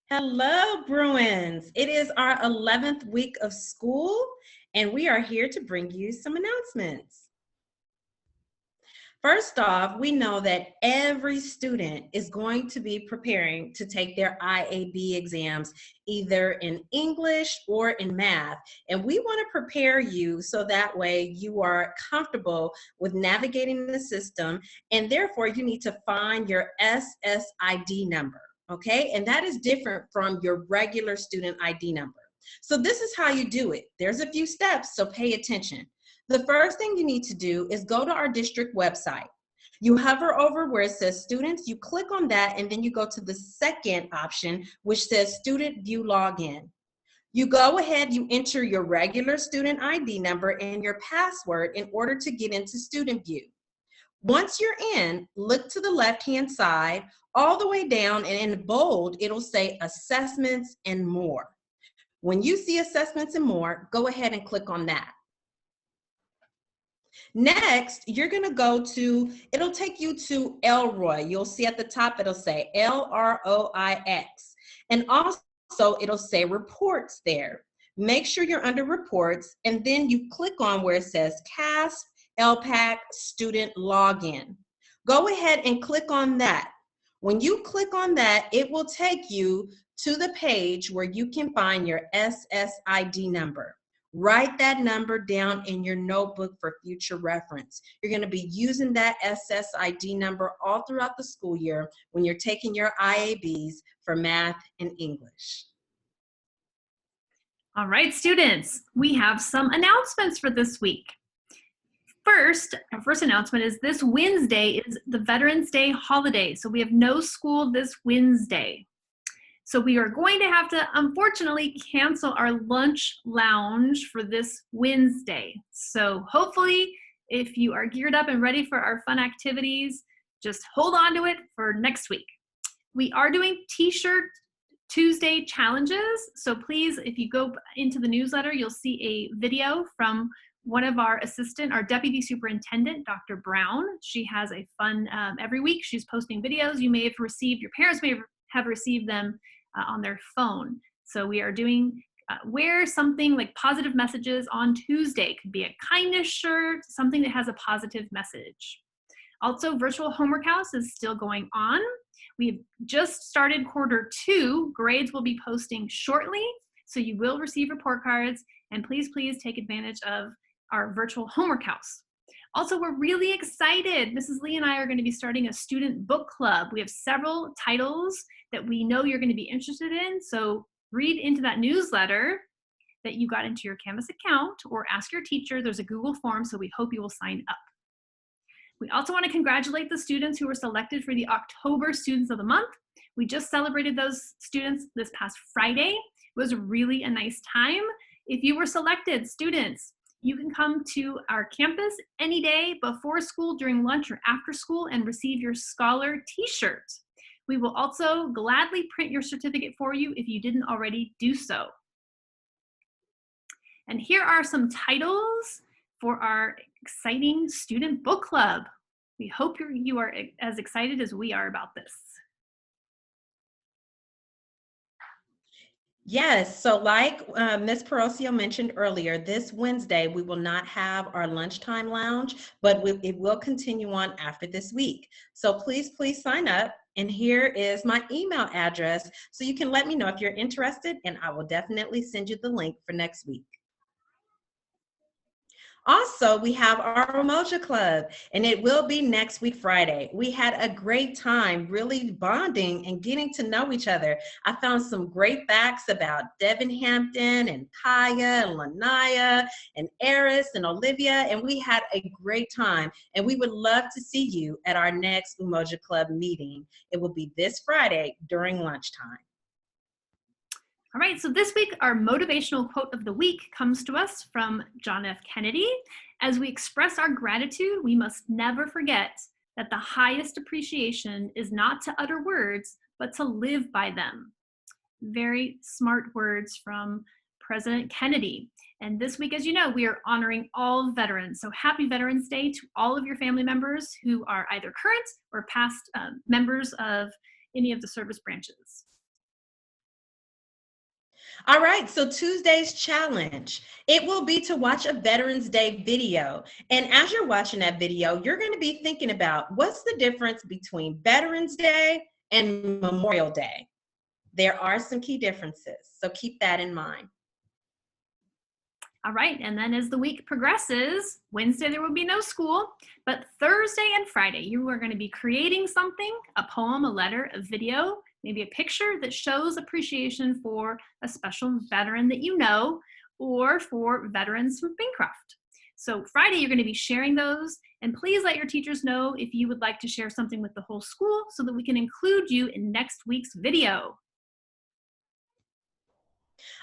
Hello, Bruins. It is our 11th week of school, and we are here to bring you some announcements. First off, we know that every student is going to be preparing to take their IAB exams, either in English or in math. And we want to prepare you so that way you are comfortable with navigating the system, and therefore you need to find your SSID number. Okay, and that is different from your regular student ID number. So this is how you do it. There's a few steps, so pay attention. The first thing you need to do is go to our district website. You hover over where it says students, you click on that, and then you go to the second option, which says student view login. You go ahead, you enter your regular student ID number and your password in order to get into student view. Once you're in, look to the left-hand side, all the way down, and in bold, it'll say assessments and more. When you see assessments and more, go ahead and click on that. Next, you're gonna go to, it'll take you to Elroy. You'll see at the top, it'll say LROIX. And also, it'll say reports there. Make sure you're under reports, and then you click on where it says CASP LPAC student login. Go ahead and click on that. When you click on that, it will take you to the page where you can find your SSID number. Write that number down in your notebook for future reference. You're going to be using that SSID number all throughout the school year when you're taking your IABs for math and English. All right, students, we have some announcements for this week. Our first announcement is this Wednesday is the Veterans Day holiday, so we have no school this Wednesday. So we are going to have to, unfortunately, cancel our lunch lounge for this Wednesday. So hopefully, if you are geared up and ready for our fun activities, just hold on to it for next week. We are doing T-shirt Tuesday challenges. So please, if you go into the newsletter, you'll see a video from one of our deputy superintendent, Dr. Brown. She has a fun, every week she's posting videos. You may have received, your parents may have received them on their phone. So we are doing wear something like positive messages on Tuesday. It could be a kindness shirt, something that has a positive message. Also, virtual homework house is still going on. We've just started Q2. Grades will be posting shortly, so you will receive report cards, and please take advantage of our virtual homework house. Also, we're really excited. Mrs. Lee and I are going to be starting a student book club. We have several titles that we know you're going to be interested in, so read into that newsletter that you got into your Canvas account, or ask your teacher. There's a Google form, so we hope you will sign up. We also want to congratulate the students who were selected for the October Students of the Month. We just celebrated those students this past Friday. It was really a nice time. If you were selected, students, you can come to our campus any day before school, during lunch, or after school and receive your Scholar t-shirt. We will also gladly print your certificate for you if you didn't already do so. And here are some titles for our exciting student book club. We hope you are as excited as we are about this. Yes, so like Ms. Perosio mentioned earlier, this Wednesday we will not have our lunchtime lounge, but it will continue on after this week. So please sign up, and here is my email address so you can let me know if you're interested, and I will definitely send you the link for next week. Also, we have our Umoja Club, and it will be next week, Friday. We had a great time really bonding and getting to know each other. I found some great facts about Devin Hampton and Kaya and Lanaya and Eris and Olivia, and we had a great time. And we would love to see you at our next Umoja Club meeting. It will be this Friday during lunchtime. All right, so this week, our motivational quote of the week comes to us from John F. Kennedy. As we express our gratitude, we must never forget that the highest appreciation is not to utter words, but to live by them. Very smart words from President Kennedy. And this week, as you know, we are honoring all veterans. So happy Veterans Day to all of your family members who are either current or past members of any of the service branches. All right, so Tuesday's challenge, it will be to watch a Veterans Day video. And as you're watching that video, you're going to be thinking about what's the difference between Veterans Day and Memorial Day. There are some key differences, so keep that in mind. All right, and then as the week progresses, Wednesday there will be no school, but Thursday and Friday you are going to be creating something, a poem, a letter, a video, maybe a picture that shows appreciation for a special veteran that you know, or for veterans from Bancroft. So Friday you're going to be sharing those, and please let your teachers know if you would like to share something with the whole school so that we can include you in next week's video.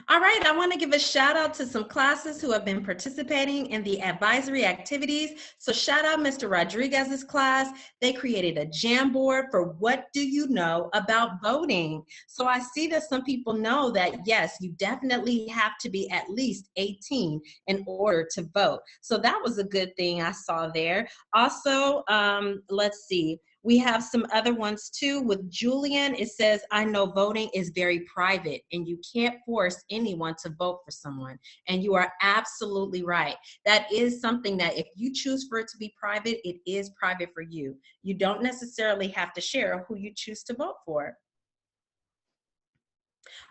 All right, I want to give a shout out to some classes who have been participating in the advisory activities. So shout out Mr. Rodriguez's class. They created a Jamboard for what do you know about voting. So I see that some people know that, yes, you definitely have to be at least 18 in order to vote. So that was a good thing I saw there. Also, let's see. We have some other ones too. With Julian, it says, I know voting is very private and you can't force anyone to vote for someone. And you are absolutely right. That is something that if you choose for it to be private, it is private for you. You don't necessarily have to share who you choose to vote for.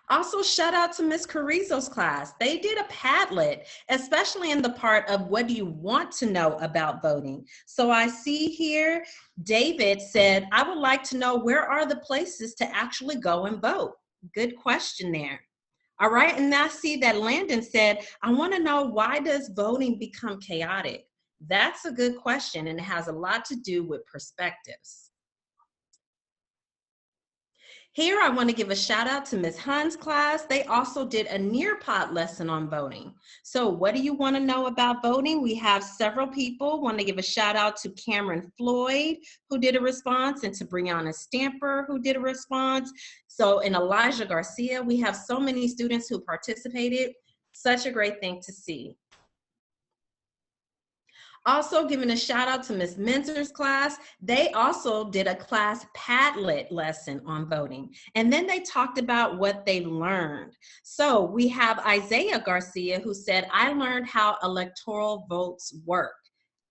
Also, shout out to Miss Carrizo's class. They did a Padlet, especially in the part of what do you want to know about voting. So I see here, David said, I would like to know where are the places to actually go and vote? Good question there. All right, and I see that Landon said, I want to know why does voting become chaotic? That's a good question, and it has a lot to do with perspectives. Here, I want to give a shout out to Ms. Hunn's class. They also did a Nearpod lesson on voting. So what do you want to know about voting? We have several people. Want to give a shout out to Cameron Floyd, who did a response, and to Brianna Stamper, who did a response. So, and Elijah Garcia, we have so many students who participated. Such a great thing to see. Also giving a shout out to Ms. Mentor's class. They also did a class Padlet lesson on voting. And then they talked about what they learned. So we have Isaiah Garcia who said, I learned how electoral votes work.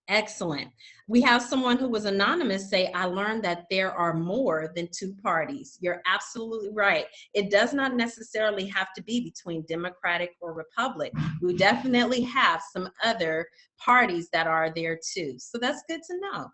Excellent. We have someone who was anonymous say, I learned that there are more than two parties. You're absolutely right. It does not necessarily have to be between Democratic or Republic. We definitely have some other parties that are there too. So that's good to know.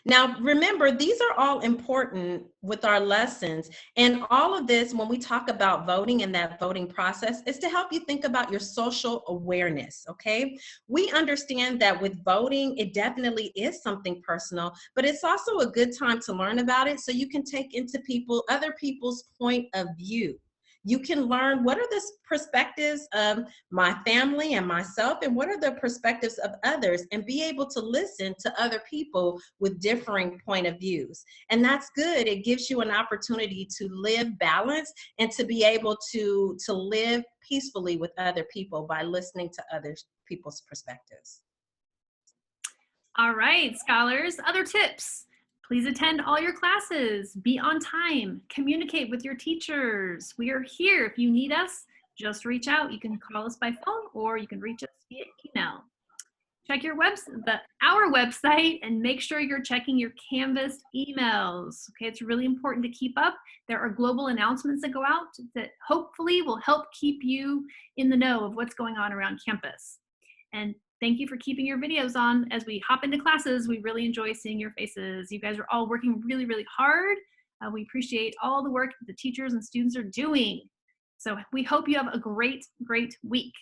Now, remember, these are all important with our lessons. And all of this, when we talk about voting and that voting process, is to help you think about your social awareness, okay? We understand that with voting, it definitely is something personal, but it's also a good time to learn about it so you can take into other people's point of view. You can learn what are the perspectives of my family and myself, and what are the perspectives of others, and be able to listen to other people with differing point of views. And that's good. It gives you an opportunity to live balanced and to be able to live peacefully with other people by listening to other people's perspectives. All right, scholars, other tips. Please attend all your classes, be on time, communicate with your teachers. We are here. If you need us, just reach out. You can call us by phone or you can reach us via email. Check our website and make sure you're checking your Canvas emails. Okay, it's really important to keep up. There are global announcements that go out that hopefully will help keep you in the know of what's going on around campus. And thank you for keeping your videos on as we hop into classes. We really enjoy seeing your faces. You guys are all working really, really hard. We appreciate all the work that the teachers and students are doing. So we hope you have a great, great week.